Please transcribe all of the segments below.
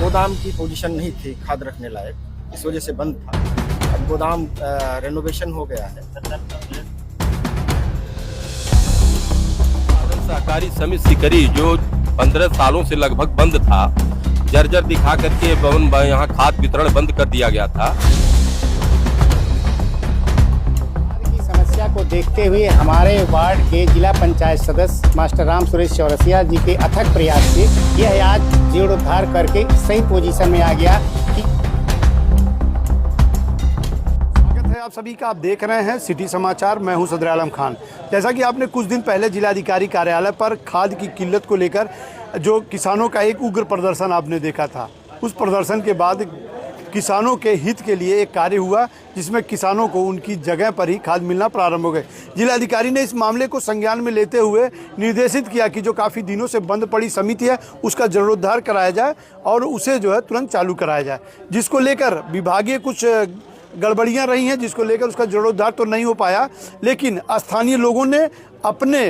गोदाम की पोजीशन नहीं थी खाद रखने लायक, इस वजह से बंद था। अब गोदाम रेनोवेशन हो गया है। सहकारी समिति सिकरी जो 15 सालों से लगभग बंद था, जर्जर दिखा करके यहाँ खाद वितरण बंद कर दिया गया था। की समस्या को देखते हुए हमारे वार्ड के जिला पंचायत सदस्य मास्टर राम सुरेश चौरसिया जी के अथक प्रयास से यह आज जीर्णोद्धार करके सही पोजीशन में आ गया। आप सभी का आप देख रहे हैं सिटी समाचार। मैं हूं सदर आलम खान। जैसा कि आपने कुछ दिन पहले जिलाधिकारी कार्यालय पर खाद की किल्लत को लेकर जो किसानों का एक उग्र प्रदर्शन आपने देखा था, उस प्रदर्शन के बाद किसानों के हित के लिए एक कार्य हुआ जिसमें किसानों को उनकी जगह पर ही खाद मिलना प्रारंभ हो गए। जिलाधिकारी ने इस मामले को संज्ञान में लेते हुए निर्देशित किया कि जो काफ़ी दिनों से बंद पड़ी समिति है उसका जीर्णोद्धार कराया जाए और उसे जो है तुरंत चालू कराया जाए, जिसको लेकर विभागीय कुछ गड़बड़ियां रही हैं, जिसको लेकर उसका जीर्णोद्धार तो नहीं हो पाया। लेकिन स्थानीय लोगों ने अपने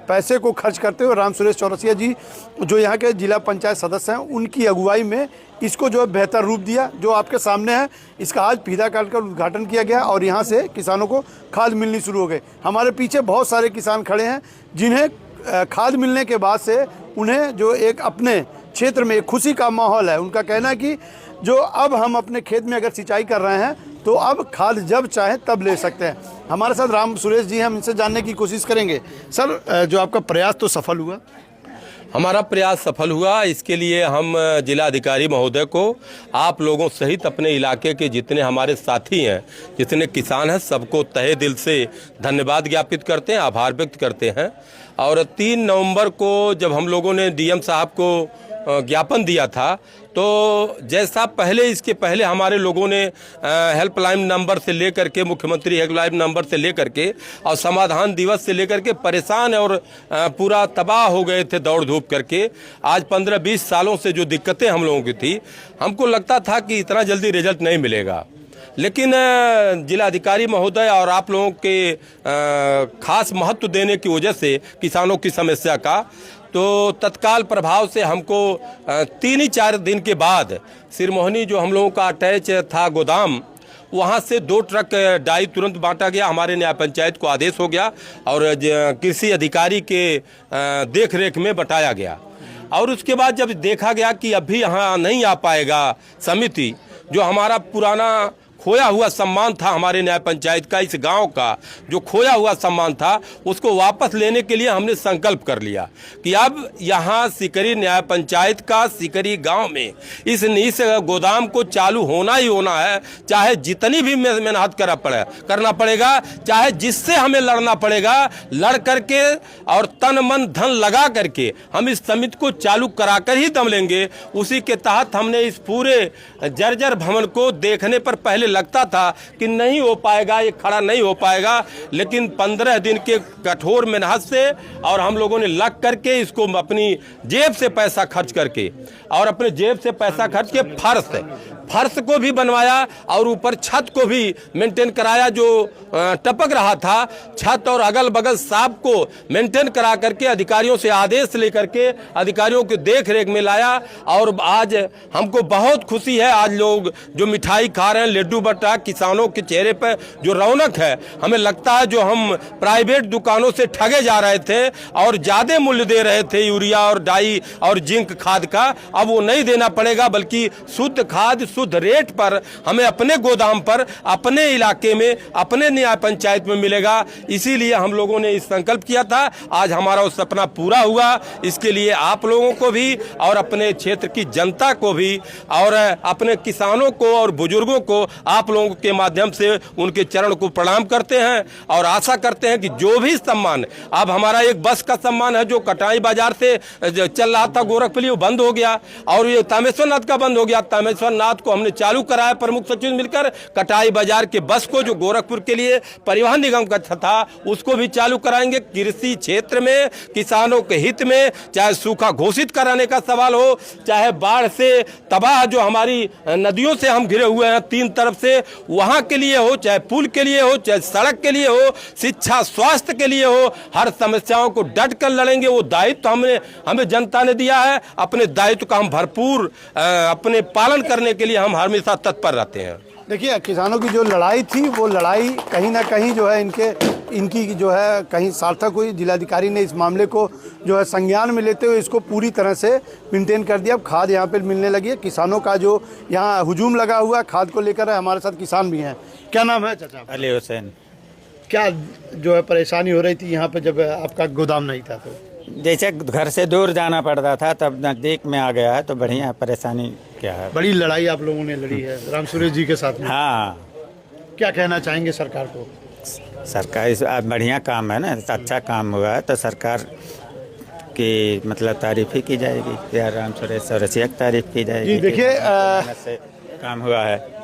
पैसे को खर्च करते हुए राम सुरेश चौरसिया जी जो यहाँ के जिला पंचायत सदस्य हैं उनकी अगुवाई में इसको जो है बेहतर रूप दिया। जो आपके सामने है, इसका आज फीता काटकर उद्घाटन किया गया और यहाँ से किसानों को खाद मिलनी शुरू हो गई। हमारे पीछे बहुत सारे किसान खड़े हैं जिन्हें खाद मिलने के बाद से उन्हें जो एक अपने क्षेत्र में एक खुशी का माहौल है। उनका कहना है कि जो अब हम अपने खेत में अगर सिंचाई कर रहे हैं तो अब खाद जब चाहे तब ले सकते हैं। हमारे साथ राम सुरेश जी हैं, हम इनसे जानने की कोशिश करेंगे। सर, जो आपका प्रयास तो सफल हुआ? हमारा प्रयास सफल हुआ। इसके लिए हम जिलाधिकारी महोदय को, आप लोगों सहित अपने इलाके के जितने हमारे साथी हैं, जितने किसान हैं, सबको तहे दिल से धन्यवाद ज्ञापित करते हैं, आभार व्यक्त करते हैं। और 3 नवंबर को जब हम लोगों ने डीएम साहब को ज्ञापन दिया था तो जैसा पहले, इसके पहले हमारे लोगों ने हेल्पलाइन नंबर से लेकर के, मुख्यमंत्री हेल्पलाइन नंबर से लेकर के और समाधान दिवस से लेकर के परेशान और पूरा तबाह हो गए थे दौड़ धूप करके। आज 15-20 सालों से जो दिक्कतें हम लोगों की थी, हमको लगता था कि इतना जल्दी रिजल्ट नहीं मिलेगा। लेकिन जिलाधिकारी महोदय और आप लोगों के खास महत्व देने की वजह से किसानों की समस्या का, तो तत्काल प्रभाव से हमको 3-4 दिन के बाद सिरमोहनी जो हम लोगों का अटैच था गोदाम, वहाँ से 2 ट्रक डाई तुरंत बांटा गया। हमारे न्याय पंचायत को आदेश हो गया और कृषि अधिकारी के देख रेख में बटाया गया। और उसके बाद जब देखा गया कि अभी यहाँ नहीं आ पाएगा समिति, जो हमारा पुराना खोया हुआ सम्मान था, हमारे न्याय पंचायत का, इस गांव का जो खोया हुआ सम्मान था, उसको वापस लेने के लिए हमने संकल्प कर लिया कि अब यहाँ सिकरी न्याय पंचायत का सिकरी गांव में इस गोदाम को चालू होना ही होना है, चाहे जितनी भी मेहनत करना पड़ेगा, चाहे जिससे हमें लड़ना पड़ेगा, लड़ करके और तन मन धन लगा करके हम इस समिति को चालू कराकर ही दम लेंगे। उसी के तहत हमने इस पूरे जर्जर भवन को देखने पर पहले लगता था कि नहीं हो पाएगा, ये खड़ा नहीं हो पाएगा, लेकिन 15 दिन के कठोर मेहनत से और हम लोगों ने लग करके इसको अपनी जेब से पैसा खर्च करके और अपने जेब से पैसा खर्च के फर्श को भी बनवाया और ऊपर छत को भी मेंटेन कराया। जो टपक रहा था छत और अगल बगल साफ को मेंटेन करा करके अधिकारियों से आदेश लेकर के अधिकारियों के देख रेख में लाया। और आज हमको बहुत खुशी है, आज लोग जो मिठाई खा रहे हैं, लड्डू बटा, किसानों के चेहरे पर जो रौनक है, हमें लगता है जो हम प्राइवेट दुकानों से ठगे जा रहे थे और ज्यादा मूल्य दे रहे थे यूरिया और डाई और जिंक खाद का, अब वो नहीं देना पड़ेगा, बल्कि शुद्ध खाद शुद्ध रेट पर हमें अपने गोदाम पर, अपने इलाके में, अपने न्याय पंचायत में मिलेगा। इसीलिए हम लोगों ने इस संकल्प किया था। आज हमारा वो सपना पूरा हुआ। इसके लिए आप लोगों को भी और अपने क्षेत्र की जनता को भी और अपने किसानों को और बुजुर्गों को आप लोगों के माध्यम से उनके चरण को प्रणाम करते हैं और आशा करते हैं कि जो भी सम्मान, अब हमारा एक बस का सम्मान है जो कटाई बाजार से चल रहा था गोरखपुर, वो बंद हो गया और ये तामेश्वर नाथ का बंद हो गया। तामेश्वर नाथ को हमने चालू कराया प्रमुख सचिव मिलकर। कटाई बाजार के बस को जो गोरखपुर के लिए परिवहन निगम का था उसको भी चालू कराएंगे। कृषि क्षेत्र में किसानों के हित में, चाहे सूखा घोषित कराने का सवाल हो, चाहे बाढ़ से तबाह जो हमारी नदियों से हम घिरे हुए हैं, 3 तरफ से वहाँ के लिए हो, चाहे पुल के लिए हो, चाहे सड़क के लिए हो, शिक्षा स्वास्थ्य के लिए हो, हर समस्याओं को डट कर लड़ेंगे। वो दायित्व हमें जनता ने दिया है। अपने दायित्व का हम भरपूर अपने पालन करने के लिए हम हमेशा तत्पर रहते हैं। देखिए, किसानों की जो लड़ाई थी वो लड़ाई कहीं ना कहीं जो है इनकी जो है कहीं सार्थक हुई। जिलाधिकारी ने इस मामले को जो है संज्ञान में लेते हुए इसको पूरी तरह से मेंटेन कर दिया। अब खाद यहाँ पे मिलने लगी है। किसानों का जो यहाँ हुजूम लगा हुआ खाद को लेकर है। हमारे साथ किसान भी हैं। क्या नाम है चाचा? अली हुसैन। क्या जो है परेशानी हो रही थी यहाँ पे जब आपका गोदाम नहीं था? तो जैसे घर से दूर जाना पड़ता था, तब नज़दीक में आ गया है तो बढ़िया। परेशानी क्या है? बड़ी लड़ाई आप लोगों ने लड़ी है राम सुरेश जी के साथ में। हाँ, क्या कहना चाहेंगे सरकार को? सरकार इस बढ़िया काम है ना, अच्छा काम हुआ है तो सरकार की मतलब तारीफ ही की जाएगी। या राम सुरेश चौरसिया की तारीफ की जाएगी। जी देखिए, से काम हुआ है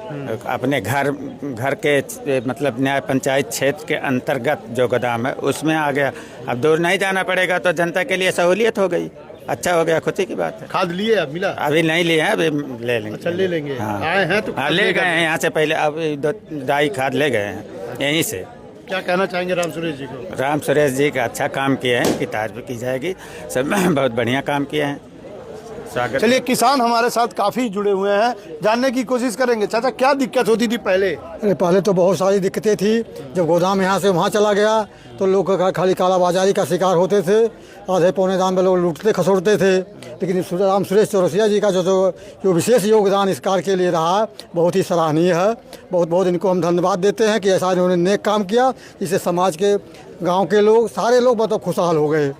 अपने घर के मतलब न्याय पंचायत क्षेत्र के अंतर्गत जो गोदाम है उसमें आ गया। अब दूर नहीं जाना पड़ेगा तो जनता के लिए सहूलियत हो गई। अच्छा हो गया, खुशी की बात है। खाद लिए अब मिला? अभी नहीं लिए हैं, अभी ले लेंगे। अच्छा, ले लेंगे। हाँ, आए हैं तो हाँ, ले गए हैं यहाँ से पहले। अब डाई खाद ले गए हैं यहीं से। क्या कहना चाहेंगे राम सुरेश जी को? राम सुरेश जी का अच्छा काम किए हैं, की तारीफ की जाएगी। सब बहुत बढ़िया काम किए हैं। स्वागत। चलिए, किसान हमारे साथ काफ़ी जुड़े हुए हैं, जानने की कोशिश करेंगे। चाचा, क्या दिक्कत होती थी पहले? अरे पहले तो बहुत सारी दिक्कतें थी। जब गोदाम यहाँ से वहाँ चला गया तो लोग खाली कालाबाजारी का शिकार होते थे। आधे पौने दाम में लोग लूटते खसोटते थे। लेकिन राम सुरेश चौरसिया जी का जो विशेष योगदान इस कार्य के लिए रहा, बहुत ही सराहनीय है। बहुत बहुत इनको हम धन्यवाद देते हैं कि ऐसा इन्होंने नेक काम किया, जिससे समाज के गाँव के लोग सारे लोग मतलब खुशहाल हो गए।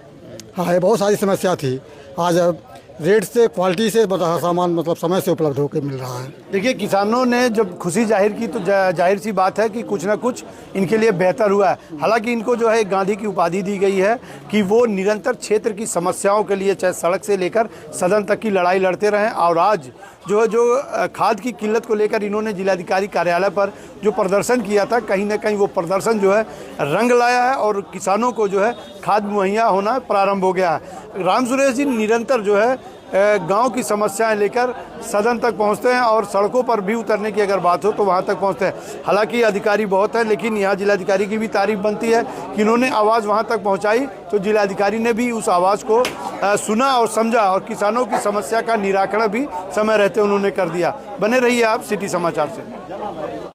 हाँ, ये बहुत सारी समस्या थी। आज रेट से क्वालिटी से मतलब सामान मतलब समय से उपलब्ध होकर मिल रहा है। देखिए, किसानों ने जब खुशी जाहिर की तो जाहिर सी बात है कि कुछ ना कुछ इनके लिए बेहतर हुआ है। हालांकि इनको जो है गांधी की उपाधि दी गई है कि वो निरंतर क्षेत्र की समस्याओं के लिए चाहे सड़क से लेकर सदन तक की लड़ाई लड़ते रहें। और आज जो खाद की किल्लत को लेकर इन्होंने जिलाधिकारी कार्यालय पर जो प्रदर्शन किया था, कहीं ना कहीं वो प्रदर्शन जो है रंग लाया है और किसानों को जो है खाद मुहैया होना प्रारंभ हो गया है। राम सुरेश जी निरंतर जो है गांव की समस्याएं लेकर सदन तक पहुंचते हैं और सड़कों पर भी उतरने की अगर बात हो तो वहां तक पहुंचते हैं। हालांकि अधिकारी बहुत हैं, लेकिन यहाँ जिलाधिकारी की भी तारीफ बनती है कि इन्होंने आवाज़ वहां तक पहुंचाई तो जिलाधिकारी ने भी उस आवाज़ को सुना और समझा और किसानों की समस्या का निराकरण भी समय रहते उन्होंने कर दिया। बने रहिए आप सिटी समाचार से।